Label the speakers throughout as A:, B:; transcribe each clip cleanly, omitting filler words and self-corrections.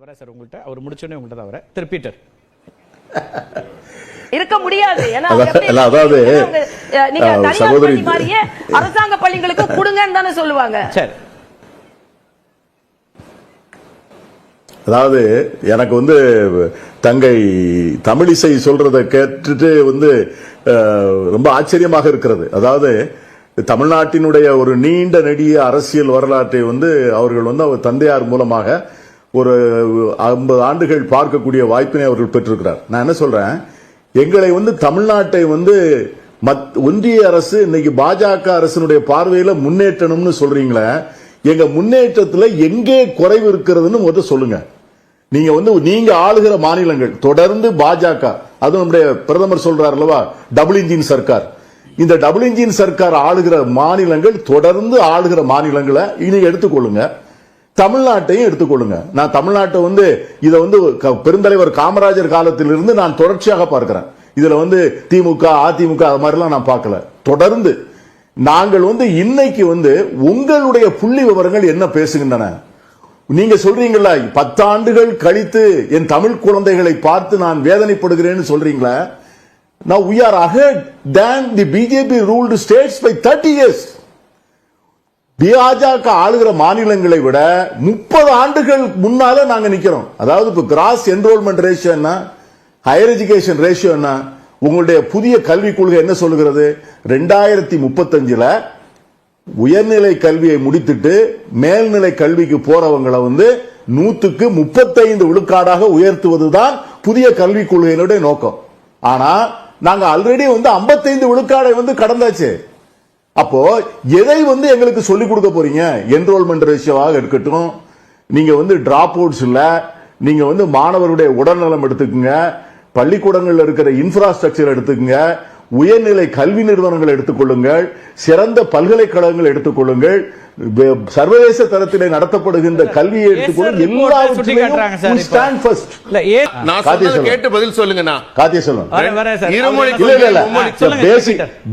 A: வரேன் சார் உங்கள்கிட்ட. அவர் முடிச்சோடனே உங்கள்கிட்ட தான் வரேன். திரு பீட்டர்
B: இருக்க முடியாது.
C: அதாவது
B: நீங்க தனியார் பள்ளி மாதிரியே அரசாங்க பள்ளிகளுக்கு கொடுங்கன்னு தானே சொல்லுவாங்க.
A: சரி,
C: அதாவது எனக்கு தங்கை தமிழிசை சொல்றதை கேட்டுட்டு ரொம்ப ஆச்சரியமாக இருக்கிறது. அதாவது தமிழ்நாட்டினுடைய ஒரு நீண்ட நெடிய அரசியல் வரலாற்றை அவர்கள் அவர் தந்தையார் மூலமாக ஒரு 50 ஆண்டுகள் பார்க்கக்கூடிய வாய்ப்பினை அவர்கள் பெற்றிருக்கிறார். நான் என்ன சொல்றேன், எங்களை தமிழ்நாட்டை ஒன்றிய அரசு இன்னைக்கு பாஜக அரசினுடைய பார்வையில முன்னேற்றணும்னு சொல்றீங்களே, எங்க முன்னேற்றத்துல எங்கே குறைவு இருக்கிறதுன்னு முதல்ல சொல்லுங்க. நீங்க ஆளுகிற மாநிலங்கள் தொடர்ந்து பாஜக, அது நம்முடைய பிரதமர் சொல்றார் அல்லவா, டபுள் இன்ஜின் சர்க்கார். இந்த டபுள் இன்ஜின் சர்க்கார் ஆளுகிற மாநிலங்கள் தொடர்ந்து ஆளுகிற மாநிலங்களை நீங்க எடுத்துக்கொள்ளுங்க. தமிழ்நாட்டையும் எடுத்துக்கொள்ளுங்க. நான் தமிழ்நாட்டை இதை பெருந்தலைவர் காமராஜர் காலத்திலிருந்து நான் தொடர்ச்சியாக பார்க்கிறேன். இதுல திமுக அதிமுக அது மாதிரிலாம் நான் பார்க்கல. தொடர்ந்து நாங்கள் இன்னைக்கு உங்களுடைய புள்ளி விவரங்கள் என்ன பேசுகின்றன? நீங்க சொல்றீங்களா 10 ஆண்டுகள் கழித்து என் தமிழ் குழந்தைகளை பார்த்து நான் வேதனைப்படுகிறேன்னு சொல்றீங்களா? Now we are ahead than the BJP ruled states by 30 years. பாஜக ஆளுகிற மாநிலங்களை விட 30 ஆண்டுகள் முன்னால நாங்க நிக்கிறோம். அதாவது இப்ப கிராஸ் என்ரோல்மெண்ட் ரேஷியோ என்ன, ஹையர் எஜுகேஷன் ரேஷியோ என்ன, உங்களுடைய புதிய கல்விக் கொள்கை என்ன சொல்லுகிறது? 2035 உயர்நிலை கல்வியை முடித்துட்டு மேல்நிலை கல்விக்கு போறவங்களை 100க்கு 35 விழுக்காடாக உயர்த்துவதுதான் புதிய கல்விக் கொள்கையினுடைய நோக்கம். ஆனா நாங்க ஆல்ரெடி 55 விழுக்காடை கடந்தாச்சு. அப்போ எதை எங்களுக்கு சொல்லிக் கொடுக்க போறீங்க? என்ரோல்மெண்ட் ரேஷியோவாக இருக்கட்டும், நீங்க டிராப் அவுட்ஸ் இல்ல, நீங்க மாணவருடைய உடல்நலம் எடுத்துக்கங்க, பள்ளிக்கூடங்கள்ல இருக்கிற இன்ஃப்ராஸ்ட்ரக்சர் எடுத்துக்கங்க, உயர்நிலை கல்வி நிறுவனங்கள் எடுத்துக்கொள்ளுங்கள், சிறந்த பல்கலைக்கழகங்கள் எடுத்துக்கொள்ளுங்கள், சர்வதேச தரத்திலே நடத்தப்படுகின்ற கல்வியை எடுத்துக்கொள்ளுங்கள். எல்லாவற்றையும் ஸ்டாண்ட் ஃபர்ஸ்ட்.
D: கேட்டு பதில் சொல்லுங்க.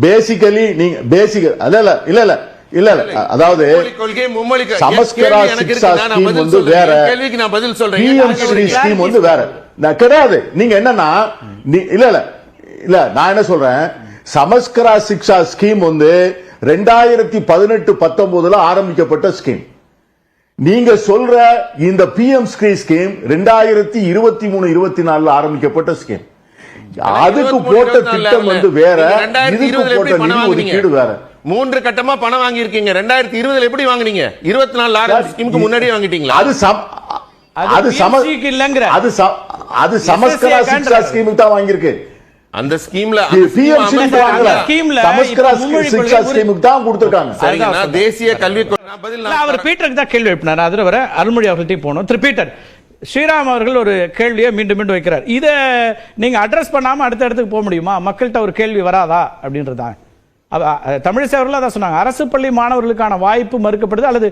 C: பேசிக்கலி நீங்க பேசிக் இல்ல அதாவது சமஸ்கரா சிக்ஷா ஸ்கீம் வேற, பிஎம் ஸ்ரீ ஸ்கீம் வேற கிடையாது. நீங்க என்னன்னா இல்ல நான் என்ன சொல்றேன், சமஸ்கரா சிக்ஷா ஸ்கீம் 2018-19 ஆரம்பிக்கப்பட்ட ஸ்கீம். நீங்க சொல்ற இந்த பிஎம் ஸ்ரீ ஸ்கீம் 2023-24 ஆரம்பிக்கப்பட்ட ஸ்கீம். அதுக்கு போட்ட திட்டம் வேற, இதுக்கு போட்ட நிதி ஒதுக்கீடு வேற.
D: 3 கட்டமா பணம் வாங்கி இருக்கீங்க. 2020 எப்படி வாங்குனீங்க? 24 ஸ்கீமுக்கு முன்னாடியே வாங்கிட்டீங்களா?
C: அது சமஸ்கரா சிக்ஷா ஸ்கீமுக்கு தான் வாங்கியிருக்கு.
D: அந்த ஸ்கீம்ல தேசிய கல்வி
A: அவர் பீட்டருக்கு தான் கேள்வி எழுப்பினார். அதுல வர அருள்மொழி அவர்கள்ட்டையும் போனோம். திரு பீட்டர், ஸ்ரீராம் அவர்கள் ஒரு கேள்வியை மீண்டும் மீண்டும் வைக்கிறார். இதை நீங்க அட்ரஸ் பண்ணாம அடுத்த இடத்துக்கு போக முடியுமா? மக்கள்கிட்ட ஒரு கேள்வி வராதா அப்படின்றதா? தமிழிசை அவர்கள் அதான் சொன்னாங்க, அரசு பள்ளி மாணவர்களுக்கான வாய்ப்பு மறுக்கப்படுது, அல்லது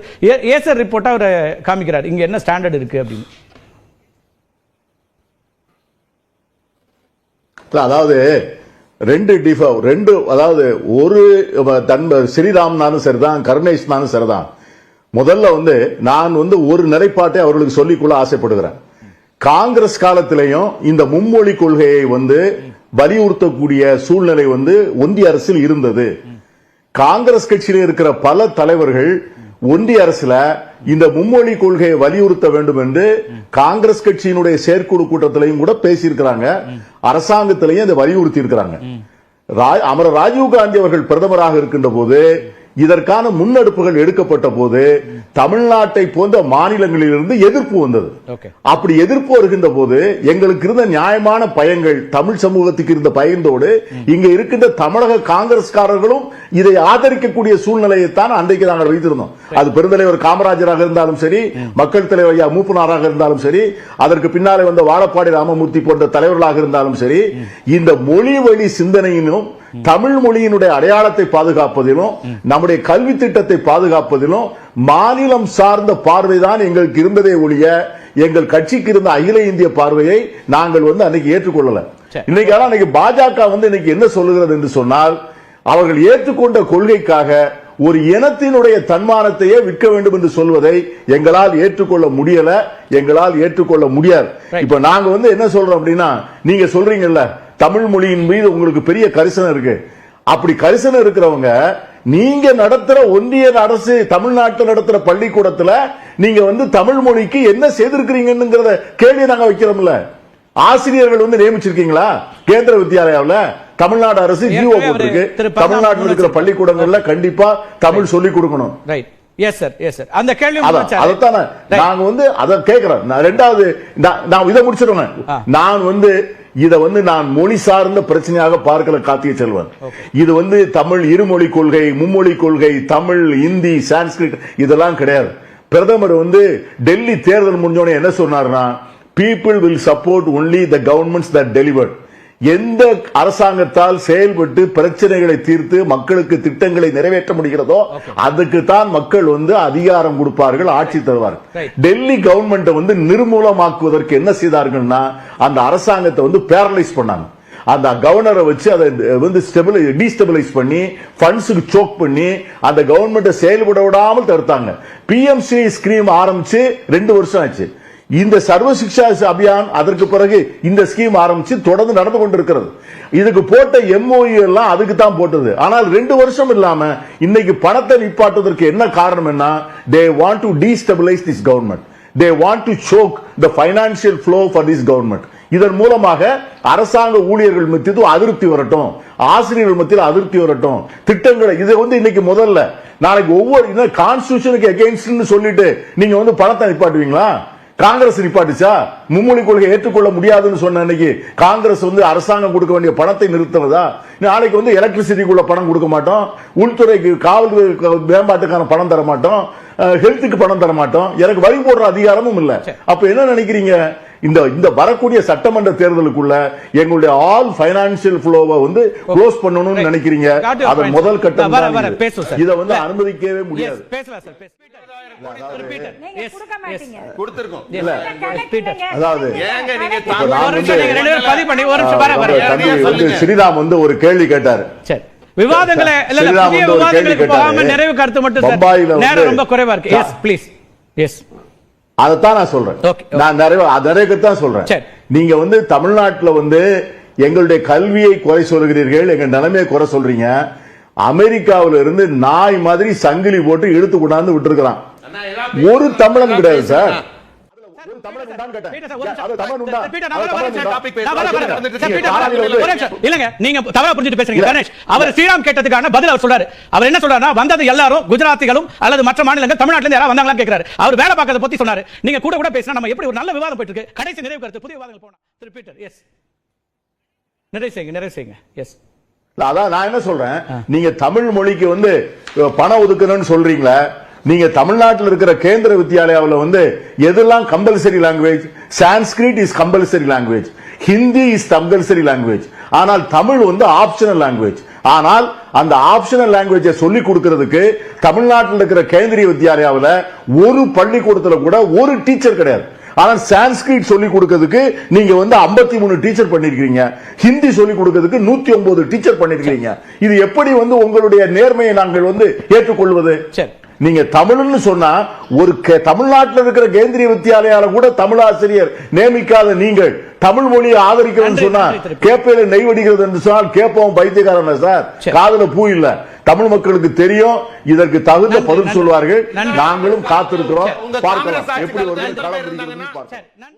A: ஏசர் ரிப்போர்ட்டா அவர் காமிக்கிறார் இங்க என்ன ஸ்டாண்டர்ட் இருக்கு அப்படின்னு.
C: அதாவது அதாவது ஒரு ஸ்ரீராம்னாலும் சரிதான், கருணேஷ்னாலும் சரிதான். முதல்ல நான் ஒரு நிலைப்பாட்டை அவர்களுக்கு சொல்லிக்கொள்ள ஆசைப்படுகிறேன். காங்கிரஸ் காலத்திலையும் இந்த மும்மொழி கொள்கையை வலியுறுத்தக்கூடிய சூழ்நிலை ஒன்றிய அரசில் இருந்தது. காங்கிரஸ் கட்சியில் இருக்கிற பல தலைவர்கள் ஒன்றிய அரசுல இந்த மும்மொழி கொள்கையை வலியுறுத்த வேண்டும் என்று காங்கிரஸ் கட்சியினுடைய செயற்குழு கூட்டத்திலையும் கூட பேசியிருக்கிறாங்க. அரசாங்கத்திலையும் அதை வலியுறுத்தி இருக்கிறாங்க. அமரர் ராஜீவ் காந்தி அவர்கள் பிரதமராக இருக்கின்ற போது இதற்கான முன்னெடுப்புகள் எடுக்கப்பட்ட போது தமிழ்நாட்டை போன்ற மாநிலங்களிலிருந்து எதிர்ப்பு வந்தது. அப்படி எதிர்ப்பு வருகின்ற போது எங்களுக்கு இருந்த நியாயமான பயங்கள், தமிழ் சமூகத்துக்கு இருந்த பயந்தோடு இங்க இருக்கின்ற தமிழக காங்கிரஸ்காரர்களும் இதை ஆதரிக்கக்கூடிய சூழ்நிலையைத்தான் அன்றைக்கு நாங்கள் வைத்திருந்தோம். அது பெருந்தலைவர் காமராஜராக இருந்தாலும் சரி, மக்கள் தலைவர் ஐயா மூப்பனாராக இருந்தாலும் சரி, அதற்கு பின்னாலே வந்த வாழப்பாடி ராமமூர்த்தி போன்ற தலைவர்களாக இருந்தாலும் சரி, இந்த மொழி வழி சிந்தனையிலும் தமிழ் மொழியினுடைய அடையாளத்தை பாதுகாப்பதிலும் நம்முடைய கல்வி திட்டத்தை பாதுகாப்பதிலும் மாநிலம் சார்ந்த பார்வைதான் எங்களுக்கு இருந்ததே ஒழிய எங்கள் கட்சிக்கு இருந்த அகில இந்திய பார்வையை நாங்கள் அன்னைக்கு ஏற்றுக்கொள்ளல. இன்னைக்கு பாஜக இன்னைக்கு என்ன சொல்லுகிறது என்று சொன்னால், அவர்கள் ஏற்றுக்கொண்ட கொள்கைக்காக ஒரு இனத்தினுடைய தன்மானத்தையே விற்க வேண்டும் என்று சொல்வதை எங்களால் ஏற்றுக்கொள்ள முடியல, எங்களால் ஏற்றுக்கொள்ள முடியாது. இப்ப நாங்க என்ன சொல்றோம் அப்படின்னா, நீங்க சொல்றீங்கல்ல தமிழ் மொழியின் மீது உங்களுக்கு பெரிய கரிசனம் இருக்கு. அப்படி கரிசனம் இருக்கிறவங்க நீங்க நடத்துற ஒன்றிய அரசு தமிழ்நாட்டில் நடத்துற பள்ளிக்கூடத்துல நீங்க தமிழ் மொழிக்கு என்ன செய்திருக்கிறீங்கன்னு கேள்வி நாங்க வைக்கிறோம்ல. ஆசிரியர்கள் நியமிச்சிருக்கீங்களா கேந்திர வித்யாலயாவில்? தமிழ்நாடு அரசு ஜிஓ போட்டிருக்கு, தமிழ்நாட்டில் இருக்கிற பள்ளிக்கூடங்கள்ல கண்டிப்பா தமிழ் சொல்லி கொடுக்கணும்.
A: அந்த கேள்வி
C: அதைத்தானே நாங்க அதை கேட்கிறோம். ரெண்டாவது நான் இதை முடிச்சிருவேன். நான் இத நான் மொழி சார்ந்த பிரச்சனையாக பார்க்கல கார்த்திகை செல்வன். இது தமிழ் இருமொழி கொள்கை, மும்மொழி கொள்கை, தமிழ், இந்தி, சான்ஸ்கிரிட் இதெல்லாம் கிடையாது. பிரதமர் டெல்லி தேர்தல் முடிஞ்சோடனே என்ன சொன்னார்னா, people will support only the governments that delivered. எந்த அரசாங்கத்தால் செயல்பட்டு பிரச்சனைகளை தீர்த்து மக்களுக்கு திட்டங்களை நிறைவேற்ற முடிகிறதோ அதுக்கு தான் மக்கள் அதிகாரம் கொடுப்பார்கள், ஆட்சி தருவார்கள். டெல்லி கவர்மெண்ட் நிர்மூலமாக்குவதற்கு என்ன செய்தார்கள்னா, அந்த அரசாங்கத்தை பேரலைஸ் பண்ணாங்க. அந்த கவர்னரை வச்சு அதை டீஸ்டபிளைஸ் பண்ணி ஃபண்ட்ஸுக்கு சோக் பண்ணி அந்த கவர்மெண்ட்டை செயல்பட விடாமல் தடுத்தாங்க. பிஎம்சி ஸ்கீம் ஆரம்பிச்சு 2 வருஷம் ஆச்சு. இந்த சர்வ சிக்ஷா அபியான் அதற்கு பிறகு இந்த ஸ்கீம் ஆரம்பிச்சு தொடர்ந்து நடந்து கொண்டிருக்கிறது. இதுக்கு போட்ட எம்ஓயு எல்லாம் அதுக்கு தான் போட்டது. ஆனால் 2 வருஷம் இல்லாம இன்னைக்கு பணத்தை நிப்பாட்டுவதற்கு என்ன காரணம்? they want to destabilize this government, they want to choke the financial flow for this government. இதன் மூலமாக அரசாங்க ஊழியர்கள் மத்தியில் அதிருப்தி வரட்டும், ஆசிரியர்கள் மத்தியில் அதிருப்தி வரட்டும், திட்டங்களை இது இன்னைக்கு முதல்ல நாளைக்கு ஒவ்வொரு கான்ஸ்டிடியூஷனுக்கு அகைன்ஸ்ட் சொல்லிட்டு நீங்க பணத்தை நிப்பாட்டுவீங்களா? காங்கிரஸ் நிப்பாட்டுச்சா? மும்மொழி கொள்கை ஏற்றுக்கொள்ள முடியாதுன்னு சொன்ன அன்னைக்கு காங்கிரஸ் அரசாங்கம் கொடுக்க வேண்டிய பணத்தை நிறுத்துவதா? நாளைக்கு எலக்ட்ரிசிட்டிக்குள்ள பணம் கொடுக்க மாட்டோம், உள்துறைக்கு காவல் மேம்பாட்டுக்கான பணம் தர மாட்டோம், ஹெல்த்துக்கு பணம் தர மாட்டோம், எனக்கு வரி போடுற அதிகாரமும் இல்ல. அப்ப என்ன நினைக்கிறீங்க? இந்த வரக்கூடிய சட்டமன்ற தேர்தலுக்குள்ள எங்களுடைய ஆல் பைனான்சியல் ஃப்ளோவை க்ளோஸ் பண்ணணும்னு நினைக்கிறீங்க. அதன் முதல் கட்டம் இதை அனுமதிக்கவே முடியாது. ஸ்ரீராம் ஒரு கேள்வி கேட்டாரு.
A: விவாதங்களை நிறைவு கருத்து மட்டும் நேரம் ரொம்ப குறைவா இருக்கு. Yes please. எஸ்
C: அதைத்தான் நான் சொல்றேன். நான் நிறைய தான் சொல்றேன். நீங்க தமிழ்நாட்டில் எங்களுடைய கல்வியை குறை சொல்கிறீர்கள், எங்க நிலைமையை குறை சொல்றீங்க. அமெரிக்காவில இருந்து நாய் மாதிரி சங்கிலி போட்டு இழுத்து கொண்டாந்து விட்டுருக்கான். ஒரு தமிழன் கிடையாது சார்.
A: நீங்க தவறா புரிஞ்சிட்டு பேசுறீங்க கணேஷ். அவர் ஸ்ரீராம் கேட்டதுக்கான பதில் அவர் சொல்றாரு. அவர் என்ன சொல்றாருன்னா, வந்தது எல்லாரும் குஜராத்திகளும் அல்லது மற்ற மாநிலங்கள் தமிழ்நாட்டில இருந்து யாராவது வந்தாங்களான்னு கேக்குறாரு. அவர் வேலை பார்க்கறத பத்தி சொன்னாரு. நீங்க கூட பேசினா நம்ம எப்படி ஒரு நல்ல விவாதம் போயிட்டு இருக்கு. கடைசி நிறைவு கருத்து, புதிய விவாதங்கள் போனா ரிப்பீட்டர். எஸ் நிறைவு செய்யுங்க. எஸ்
C: அதான் நான் என்ன சொல்றேன், நீங்க தமிழ் மொழிக்கு பணம் ஒதுக்கணும்னு சொல்றீங்களா? நீங்க தமிழ்நாட்டில் இருக்கிற கேந்திர வித்யாலயாவில் எதெல்லாம் compulsory language? Sanskrit is compulsory language, Hindi is compulsory language. ஆனால் தமிழ் ஆப்ஷனல் லாங்குவேஜ். ஆனால் அந்த ஆப்ஷனல் லாங்குவேஜை சொல்லி கொடுக்கிறதுக்கு தமிழ்நாட்டில் இருக்கிற கேந்திரிய வித்யாலயாவில் ஒரு பள்ளிக்கூடத்தில் கூட ஒரு டீச்சர் கிடையாது. ஆனால் சான்ஸ்கிரிட் சொல்லி கொடுக்கிறதுக்கு நீங்க 53 டீச்சர் பண்ணிருக்கீங்க, ஹிந்தி சொல்லி கொடுக்கிறதுக்கு 109 டீச்சர் பண்ணிருக்கீங்க. இது எப்படி உங்களுடைய நேர்மையை நாங்கள் ஏற்றுக்கொள்வது? நீங்க தமிழ்னு சொன்னா ஒரு தமிழ்நாட்டில் இருக்கிற கேந்திரிய வித்யாலயால கூட தமிழ் ஆசிரியர் நியமிக்காத நீங்கள் தமிழ் மொழியை ஆதரிக்கிறதுன்னு சொன்னா கேப்பையில நெய் வடிக்கிறது என்று சொன்னால் கேப்பவும் பைத்தியக்காரன் சார், காதுல பூ இல்ல. தமிழ் மக்களுக்கு தெரியும், இதற்கு தகுந்த பதில் சொல்வார்கள். நாங்களும் காத்திருக்கிறோம், பார்க்கலாம் எப்படி ஒரு களம்.